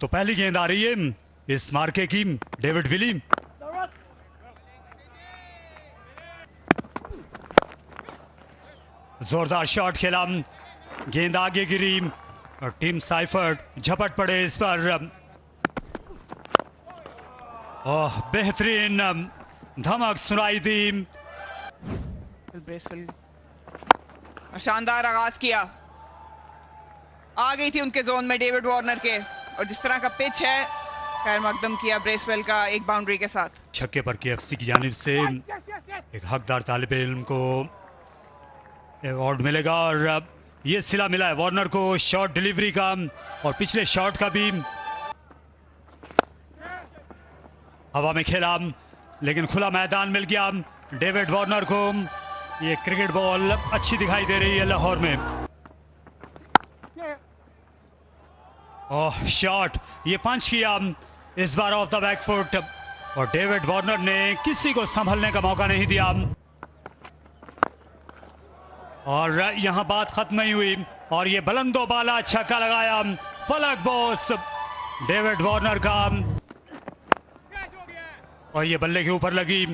तो पहली गेंद आ रही है इस मार्के की। डेविड विली जोरदार शॉट खेला, गेंद आगे गिरी और टीम साइफर्ट झपट पड़े इस पर। ओह, बेहतरीन धमक सुनाई दी। शानदार आगाज किया, आ गई थी उनके जोन में डेविड वार्नर के, और जिस तरह का पिच है खैर मकदम किया ब्रेसवेल का एक बाउंड्री के साथ। छक्के पर KFC की जानिब से एक हकदार तालिबे इल्म को अवार्ड मिलेगा और ये सिला मिला है वार्नर को शॉट डिलीवरी का और पिछले शॉट का भी। हवा में खेला लेकिन खुला मैदान मिल गया डेविड वार्नर को। ये क्रिकेट बॉल अच्छी दिखाई दे रही है लाहौर में। ओह, शॉट, ये पंच किया इस बार ऑफ द बैक फुट और डेविड वार्नर ने किसी को संभलने का मौका नहीं दिया। और यहां बात खत्म नहीं हुई और ये बुलंदो बाला छक्का लगाया फलक बोस डेविड वार्नर का, और ये बल्ले के ऊपर लगी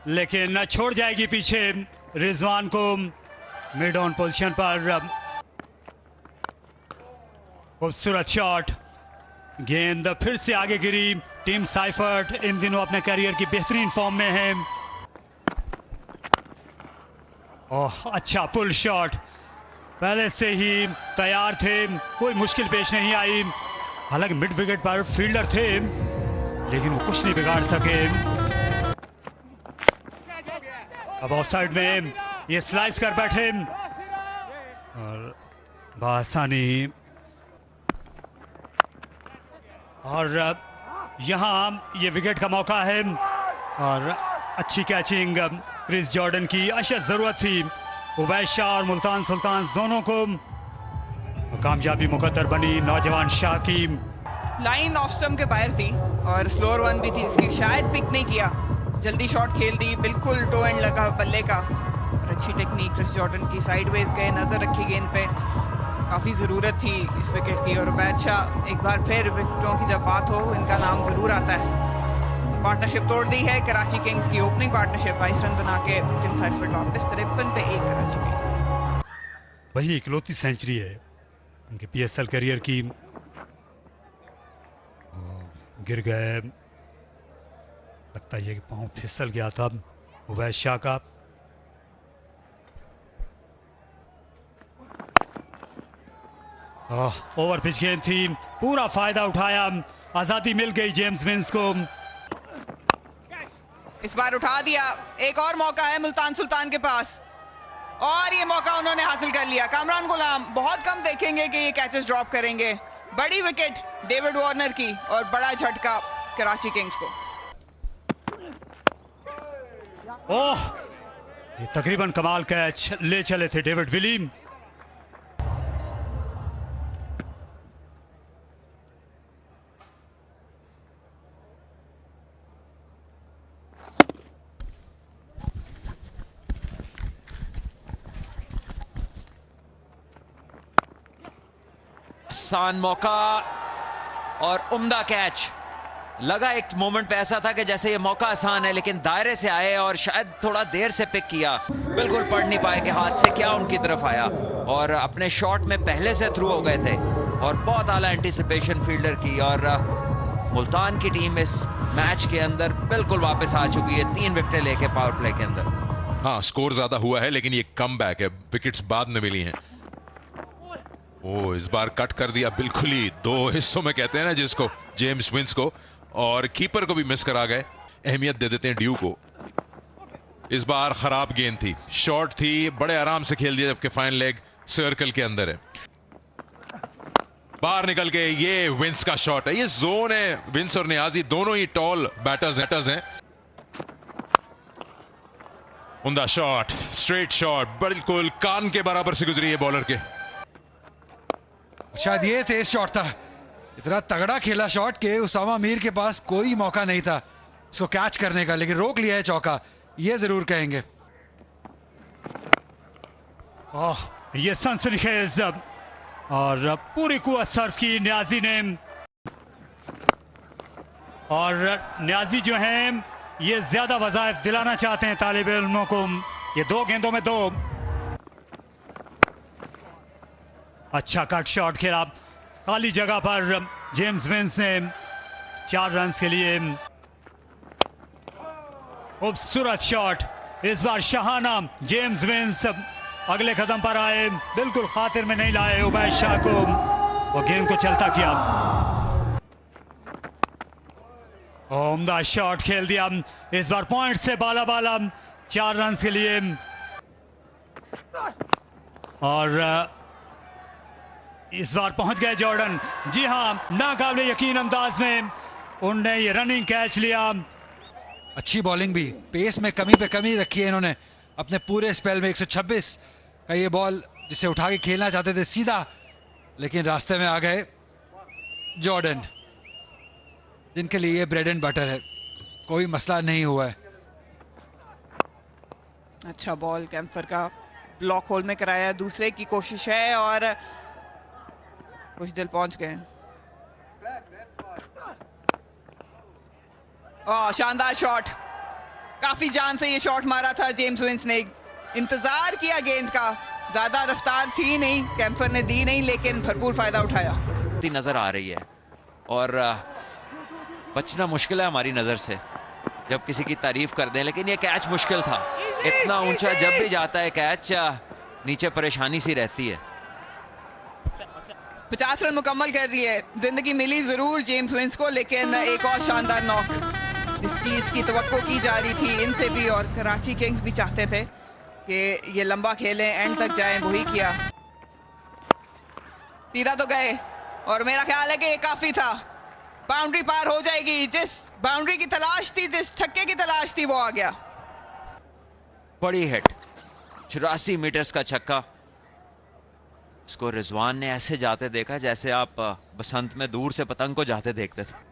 लेकिन छोड़ जाएगी पीछे रिजवान को मिड ऑन पोजीशन पर। खूबसूरत शॉट, गेंद फिर से आगे गिरी। टीम साइफर्ट इन दिनों अपने करियर की बेहतरीन फॉर्म में है। ओह, अच्छा पुल शॉट, पहले से ही तैयार थे, कोई मुश्किल पेश नहीं आई। हालांकि मिड विकेट पर फील्डर थे लेकिन वो कुछ नहीं बिगाड़ सके। अब ऑफ साइड में ये स्लाइस कर बैठे और बआसानी, और यहाँ ये विकेट का मौका है और अच्छी कैचिंग क्रिस जॉर्डन की अशद जरूरत थी। उबैद शाह और मुल्तान सुल्तान दोनों को कामयाबी मुकद्दर बनी नौजवान शाह की। लाइन ऑफ स्टंप के बाहर थी और स्लोअर वन भी थी, इसकी शायद पिक नहीं किया, जल्दी शॉट खेल दी, बिल्कुल टो एंड लगा बल्ले का। और अच्छी टेक्निक क्रिस जॉर्डन की, साइडवेज गए, नजर रखी गेंद पे, काफ़ी ज़रूरत थी इस विकेट की। और उबैद शाह, एक बार फिर विकेटों की जब बात हो इनका नाम ज़रूर आता है। पार्टनरशिप तोड़ दी है कराची किंग्स की, ओपनिंग पार्टनरशिप 22 रन बना के टीम साइफर्ट वापस 53 पे 1 कराची की। वही इकलौती सेंचुरी है उनके PSL करियर की। गिर गए, लगता है कि पांव फिसल गया था उबैद शाह का। ओवर पिच गेंद थी, पूरा फायदा उठाया, आजादी मिल गई जेम्स विंस को। इस बार उठा दिया, एक और मौका है मुल्तान सुल्तान के पास और ये मौका उन्होंने हासिल कर लिया। कामरान गुलाम, बहुत कम देखेंगे कि ये कैचेस ड्रॉप करेंगे। बड़ी विकेट डेविड वार्नर की और बड़ा झटका कराची किंग्स को। ओह, ये तकरीबन कमाल कैच ले चले थे डेविड विली। आसान मौका और उम्दा कैच। लगा एक मोमेंट पे ऐसा था कि जैसे ये मौका आसान है लेकिन दायरे से आए और शायद थोड़ा देर से पिक किया, बिल्कुल पढ़ नहीं पाए कि हाथ से क्या उनकी तरफ आया और अपने शॉट में पहले से थ्रू हो गए थे और बहुत आला एंटिसिपेशन फील्डर की। और मुल्तान की टीम इस मैच के अंदर बिल्कुल वापस आ चुकी है 3 विकेटें लेके पावर प्ले के अंदर। हाँ, स्कोर ज्यादा हुआ है लेकिन ये कम बैक है, विकेट्स बाद में मिली हैं। ओ, इस बार कट कर दिया बिल्कुल ही 2 हिस्सों में कहते हैं ना जिसको, जेम्स विंस को, और कीपर को भी मिस करा गए। अहमियत दे देते हैं ड्यू को। इस बार खराब गेंद थी, शॉर्ट थी, बड़े आराम से खेल दिया जबकि फाइन लेग सर्कल के अंदर है। बाहर निकल के ये विंस का शॉट है, ये जोन है। विंस और नियाजी दोनों ही टॉल बैटर्स हैं। उम्दा शॉट, स्ट्रेट शॉट, बिल्कुल कान के बराबर से गुजरी है बॉलर के। शायद ये तेज शॉट था, इतना तगड़ा खेला शॉट के उसामा मीर के पास कोई मौका नहीं था इसको कैच करने का, लेकिन रोक लिया है चौका, ये जरूर कहेंगे। ओह, ये सनसनीखेज और पूरी कुव्वत सर्व की नियाजी ने। और न्याजी जो हैं ये ज्यादा वज़ाइफ दिलाना चाहते हैं तालिब इल्मों को। ये 2 गेंदों में 2। अच्छा कट शॉट खेला खाली जगह पर जेम्स विंस ने 4 रन के लिए। खूबसूरत शॉट इस बार शहाना। जेम्स विंस अगले कदम पर आए, बिल्कुल खातिर में नहीं लाए उबैद शाह को, वो गेंद को चलता किया। उम्दा शॉट खेल दिया इस बार पॉइंट से बाला बाला 4 रन के लिए। और इस बार पहुंच गए जॉर्डन। जी हां, नाकाबिले यकीन अंदाज में उनने ये रनिंग कैच लिया। अच्छी बॉलिंग भी, पेस में कमी पे कमी रखी है इन्होंने अपने पूरे स्पेल में। 126 का ये बॉल जिसे उठा के खेलना चाहते थे सीधा, लेकिन रास्ते में आ गए जॉर्डन, जिनके लिए ये ब्रेड एंड बटर है, कोई मसला नहीं हुआ है। अच्छा बॉल कैम्फर का ब्लॉक होल में कराया, दूसरे की कोशिश है और कुछ दिल पहुंच गए। शानदार शॉट, काफी जान से ये शॉट मारा था जेम्स विंस ने। इंतजार किया गेंद का, ज्यादा रफ्तार थी नहीं, कैम्फर ने दी नहीं, लेकिन भरपूर फायदा उठाया। नजर आ रही है और बचना मुश्किल है हमारी नजर से जब किसी की तारीफ कर दें, लेकिन ये कैच मुश्किल था। इतना ऊंचा जब भी जाता है कैच, नीचे परेशानी सी रहती है। 50 रन मुकम्मल कर दिए। जिंदगी मिली जरूर जेम्स विंस को, लेकिन एक और शानदार नॉक, जिस चीज की तवक्को की जा रही थी इनसे भी और कराची किंग्स भी चाहते थे कि ये लंबा खेलें, एंड तक जाएं, वही किया। सीधा तो गए और मेरा ख्याल है कि ये काफी था। बाउंड्री पार हो जाएगी, जिस बाउंड्री की तलाश थी, जिस छक्के की तलाश थी, वो आ गया। बड़ी हिट, 84 मीटर्स का छक्का। इसको रिजवान ने ऐसे जाते देखा जैसे आप बसंत में दूर से पतंग को जाते देखते थे।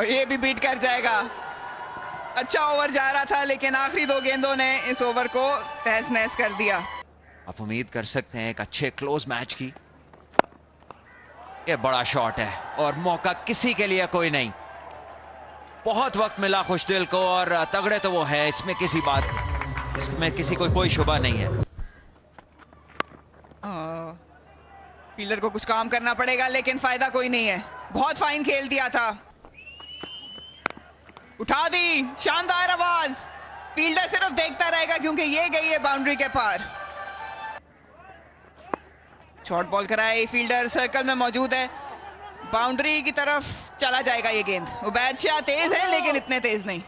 ये भी बीट कर जाएगा। अच्छा ओवर जा रहा था, लेकिन आखिरी 2 गेंदों ने इस ओवर को तहस नहस कर दिया। आप उम्मीद कर सकते हैं एक अच्छे क्लोज मैच की। ये बड़ा शॉट है और मौका किसी के लिए कोई नहीं। बहुत वक्त मिला खुशदिल को और तगड़े तो वो है, इसमें किसी को कोई शुबा नहीं है। फील्डर को कुछ काम करना पड़ेगा, लेकिन फायदा कोई नहीं है। बहुत फाइन खेल दिया था, उठा दी, शानदार आवाज। फील्डर सिर्फ देखता रहेगा क्योंकि ये गई है बाउंड्री के पार। शॉर्ट बॉल कराए, फील्डर सर्कल में मौजूद है, बाउंड्री की तरफ चला जाएगा ये गेंद। उबैद शाह तेज है, लेकिन इतने तेज नहीं।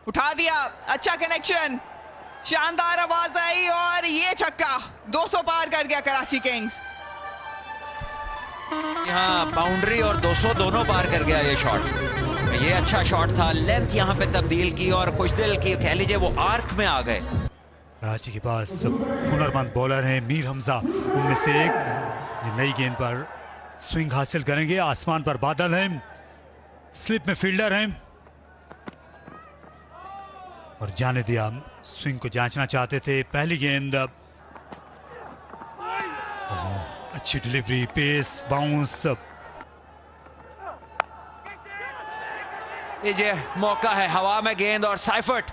उठा दिया, अच्छा कनेक्शन, शानदार आवाज आई और ये छक्का 200 पार कर गया कराची किंग्स। यहाँ बाउंड्री और 200 दोनों पार कर गया ये शॉट। ये अच्छा शॉट था, लेंथ यहाँ पे तब्दील की और खुशदिल की कह लीजिए वो आर्क में आ गए। कराची के पास हुनरमंद बॉलर हैं मीर हमजा, उनमें से एक नई गेंद पर स्विंग हासिल करेंगे। आसमान पर बादल हैं, स्लिप में फील्डर हैं और जाने दिया। स्विंग को जांचना चाहते थे। पहली गेंद, अच्छी डिलीवरी, पेस, बाउंस। ये मौका है, हवा में गेंद और साइफर्ट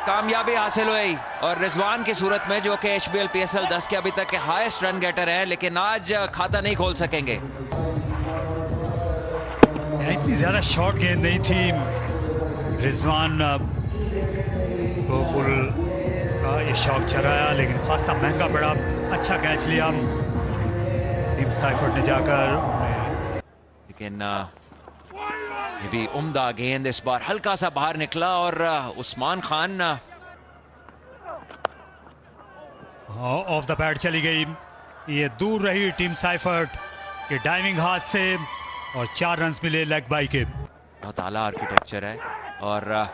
कामयाबी हासिल हुई। और रिजवान की सूरत में जो कि HBL PSL 10 के अभी तक के हाईएस्ट रन गेटर हैं, लेकिन आज खाता नहीं खोल सकेंगे। इतनी ज्यादा शॉर्ट गेंद नहीं थी। रिजवान को पुल का ये शौक चराया, लेकिन खासा महंगा पड़ा। अच्छा कैच लिया टीम साइफर्ट ने जाकर, लेकिन ये भी उम्दा गेंद इस बार हल्का सा बाहर निकला और Usman Khan of the pad चली गई। ये दूर रही टीम साइफर्ट के डाइविंग हाथ से और 4 रन मिले लेग बाई के। बहुत आला आर्किटेक्चर है और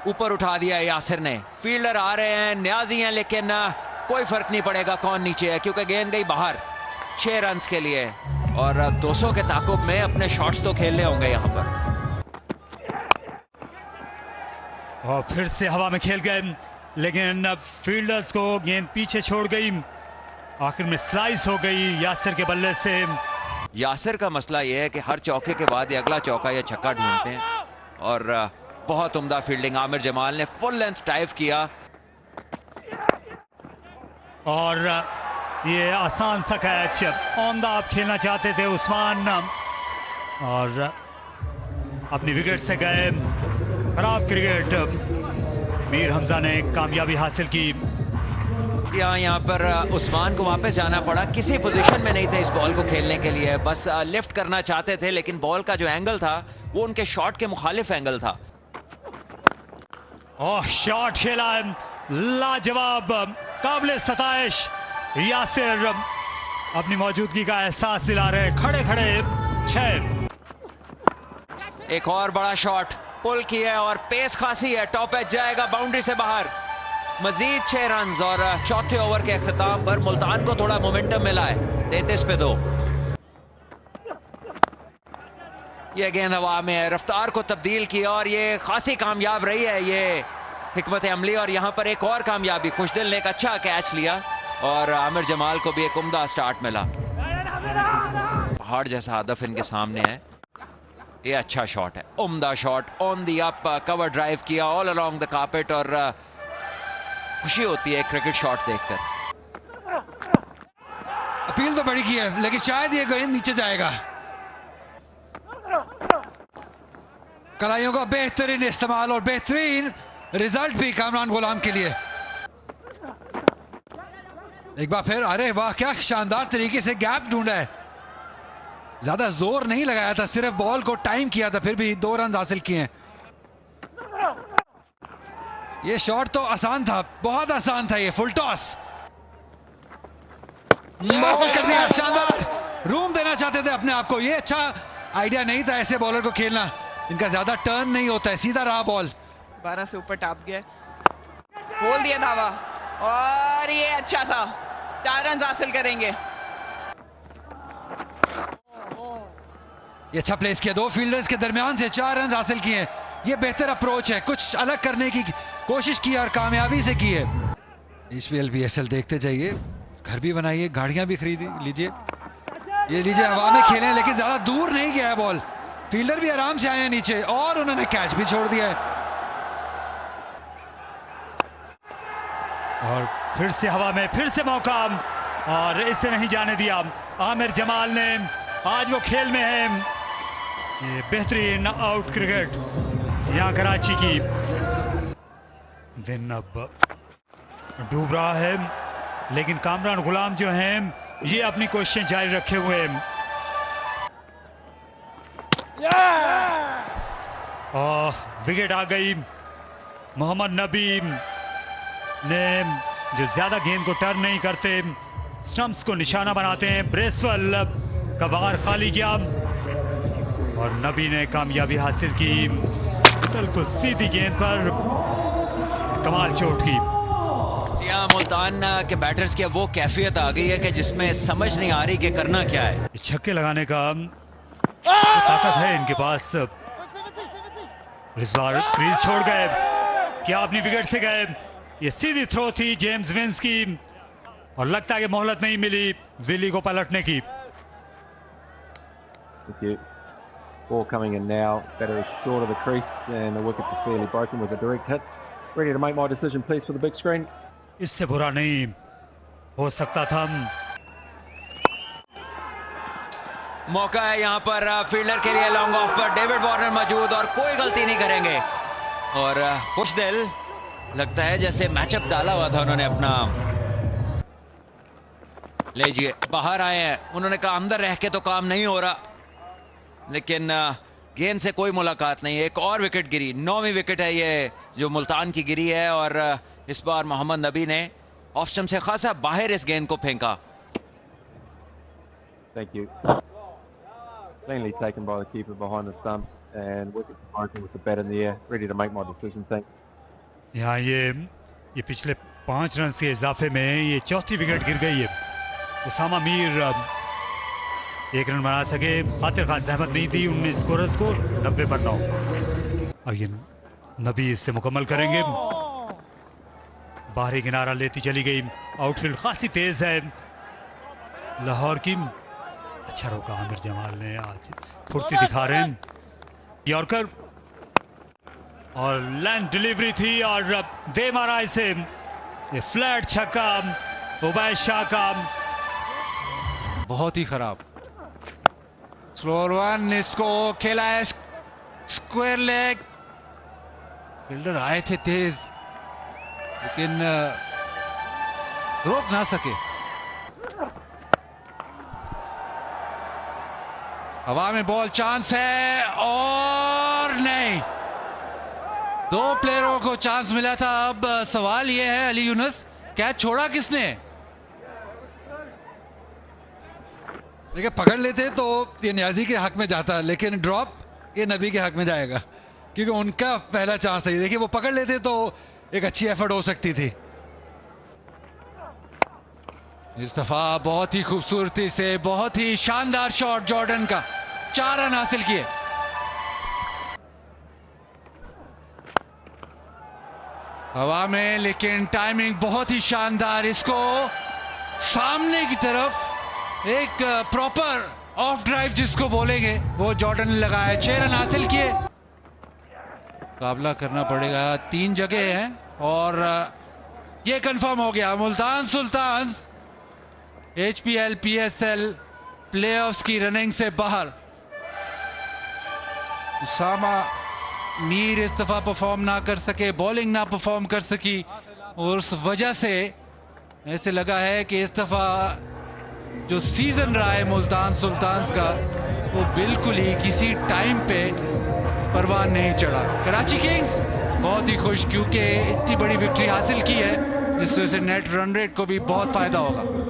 ऊपर उठा दिया यासिर ने। फील्डर आ रहे हैं, न्याजी हैं, लेकिन कोई फर्क नहीं पड़ेगा कौन नीचे है, क्योंकि गेंद गई बाहर 6 रन के लिए। और 200 के ताकुब में अपने शॉट्स तो खेलने होंगे यहाँ पर। और फिर से हवा में खेल गए, लेकिन फील्डर्स को गेंद पीछे छोड़ गई आखिर में स्लाइस हो गई यासिर के बल्ले से। यासिर का मसला यह है कि हर चौके के बाद ये अगला चौका या छक्का ढूंढते हैं, और बहुत उम्दा फील्डिंग आमिर जमाल ने फुल लेंथ डाइव किया। और ये आसान सा कैच, ऑन द आप खेलना चाहते थे उस्मान, और अपनी विकेट से गए। खराब क्रिकेट, मीर हमजा ने कामयाबी हासिल की। यहाँ पर उस्मान को वापस जाना पड़ा, किसी पोजीशन में नहीं थे इस बॉल को खेलने के लिए, बस लिफ्ट करना चाहते थे, लेकिन बॉल का जो एंगल था वो उनके शॉट के मुखालिफ एंगल था। ओह, शॉट खेला है लाजवाब, काबिल सताइश। यासिर अपनी मौजूदगी का एहसास दिला रहे, खड़े खड़े 6। एक और बड़ा शॉट पुल किया है और पेस खासी है, टॉप एज जाएगा बाउंड्री से बाहर। मजीद 6 रन और चौथे ओवर के अख्ताम पर मुल्तान को थोड़ा मोमेंटम मिला है, 33 पे 2। ये गेंद हवा में है, रफ्तार को तब्दील किया और ये खासी कामयाब रही है ये हिकमत अमली। और यहाँ पर एक और कामयाबी, खुशदिल ने एक अच्छा कैच लिया और आमिर जमाल को भी एक उम्दा स्टार्ट मिला। पहाड़ जैसा हदफ इनके सामने है, ये अच्छा शॉट है, उम्दा shot, on the up, cover drive किया ऑल अलोंग द कार्पेट, और खुशी होती है क्रिकेट शॉट देखकर। अपील तो बड़ी की है, लेकिन शायद ये गेंद नीचे जाएगा। कलाइयों का बेहतरीन इस्तेमाल और बेहतरीन रिजल्ट भी कामरान गुलाम के लिए। एक बार फिर, अरे वाह, क्या शानदार तरीके से गैप ढूंढा है। ज्यादा जोर नहीं लगाया था, सिर्फ बॉल को टाइम किया था, फिर भी 2 रन हासिल किए हैं। ये शॉट तो आसान था, बहुत आसान था, ये फुल टॉस बॉल कर दिया, शानदार। रूम देना चाहते थे अपने आप को, ये अच्छा आइडिया नहीं था ऐसे बॉलर को खेलना, इनका ज्यादा टर्न नहीं होता है, सीधा रहा बॉल। 12 से ऊपर टाप गया, खोल दिया धावा, और ये अच्छा था, 4 रन हासिल करेंगे। ये अच्छा प्लेस किया, 2 फील्डर्स के दरमियान से 4 रन हासिल किए। ये बेहतर अप्रोच है, कुछ अलग करने की कोशिश की और कामयाबी से की है। IPL BSL देखते जाइए, घर भी बनाइए, गाड़ियां भी खरीद लीजिए। ये लीजिए, हवा में खेलें, लेकिन ज्यादा दूर नहीं गया है बॉल, फील्डर भी आराम से आए हैं नीचे और उन्होंने कैच भी छोड़ दिया है। और फिर से हवा में, फिर से मौका, और इसे नहीं जाने दिया आमिर जमाल ने। आज वो खेल में है, ये बेहतरीन आउट क्रिकेट यहाँ कराची की। दिन अब डूब रहा है, लेकिन कामरान गुलाम जो हैं ये अपनी कोशिशें जारी रखे हुए हैं। विकेट आ गई। मोहम्मद नबी ने, जो ज्यादा गेंद को टर्न नहीं करते, स्टंप्स को निशाना बनाते हैं, ब्रेसवेल का वार खाली गया और नबी ने कामयाबी हासिल की, बिल्कुल सीधी गेंद पर, कमाल चोट की। यहाँ मुल्तान के बैटर्स की अब वो कैफियत आ गई है कि जिसमें समझ नहीं आ रही कि करना क्या है। छक्के लगाने का ताकत है इनके पास। इस बार क्रीज छोड़ गए, क्या अपनी विकेट से गए। ये सीधी थ्रो थी जेम्स विंस की, और लगता है कि मोहलत नहीं मिली विली को पलटने की। Thank you. Ball coming in now. Batter is short of the crease and the wickets are fairly broken with a direct hit. Ready to make my decision, please, for the big screen. इससे बुरा नहीं हो सकता था। मौका है यहाँ पर फील्डर के लिए, लॉन्ग ऑफ पर डेविड वार्नर मौजूद और कोई गलती नहीं करेंगे। और खुशदिल लगता है जैसे मैचअप डाला हुआ था उन्होंने अपना। लीजिए, बाहर आए हैं, उन्होंने कहा अंदर रह के तो काम नहीं हो रहा, लेकिन गेंद से कोई मुलाकात नहीं। एक और विकेट गिरी, 9वीं विकेट है ये जो मुल्तान की गिरी है, और इस बार मोहम्मद नबी ने ऑफ स्टंप से खासा बाहर इस गेंद को फेंका। Thank you. Cleanly taken by the keeper behind the stumps and wickets are broken with the bat in the air. Ready to make my decision, thanks. यहाँ ये पिछले 5 रन के इजाफे में ये चौथी विकेट गिर गई है। उसामा मीर 1 रन बना सके, खातिर खास जहमत नहीं दी 19 स्कोरर्स को, 90 पर 9। अब ये नबी इससे मुकम्मल करेंगे। बाहरी किनारा लेती चली गई, आउटफील्ड खासी तेज है, लाहौर की अच्छा रोका आमिर जमाल ने, आज फुर्ती दिखा रहे हैं यॉर्कर, और लैंड डिलीवरी थी और दे मारा इसे, ये फ्लैट छक्का उबैद शाह का। बहुत ही खराब स्लोअर वन, इसको खेला है स्क्वायर लेग, फील्डर आए थे तेज लेकिन रोक ना सके। हवा में बॉल, चांस है और नहीं, दो प्लेयरों को चांस मिला था। अब सवाल यह है अली यूनुस, कैच छोड़ा किसने? देखिए पकड़ लेते तो ये न्याजी के हक में जाता, लेकिन ड्रॉप ये नबी के हक में जाएगा क्योंकि उनका पहला चांस था। देखिए वो पकड़ लेते तो एक अच्छी एफर्ट हो सकती थी। इस दफा बहुत ही खूबसूरती से, बहुत ही शानदार शॉट जॉर्डन का, 4 रन हासिल किए। हवा में लेकिन टाइमिंग बहुत ही शानदार, इसको सामने की तरफ एक प्रॉपर ऑफ ड्राइव जिसको बोलेंगे वो जॉर्डन ने लगाया, 6 रन हासिल किए। मुकाबला करना पड़ेगा, 3 जगह हैं और ये कंफर्म हो गया, Multan Sultans HPL PSL playoffs की रनिंग से बाहर। उसामा मीर इस दफा परफॉर्म ना कर सके, बॉलिंग ना परफॉर्म कर सकी और उस वजह से ऐसे लगा है कि इस दफा जो सीजन रहा है मुल्तान सुल्तान्स का वो बिल्कुल ही किसी टाइम पे परवान नहीं चढ़ा। कराची किंग्स बहुत ही खुश क्योंकि इतनी बड़ी विक्ट्री हासिल की है जिससे नेट रन रेट को भी बहुत फायदा होगा।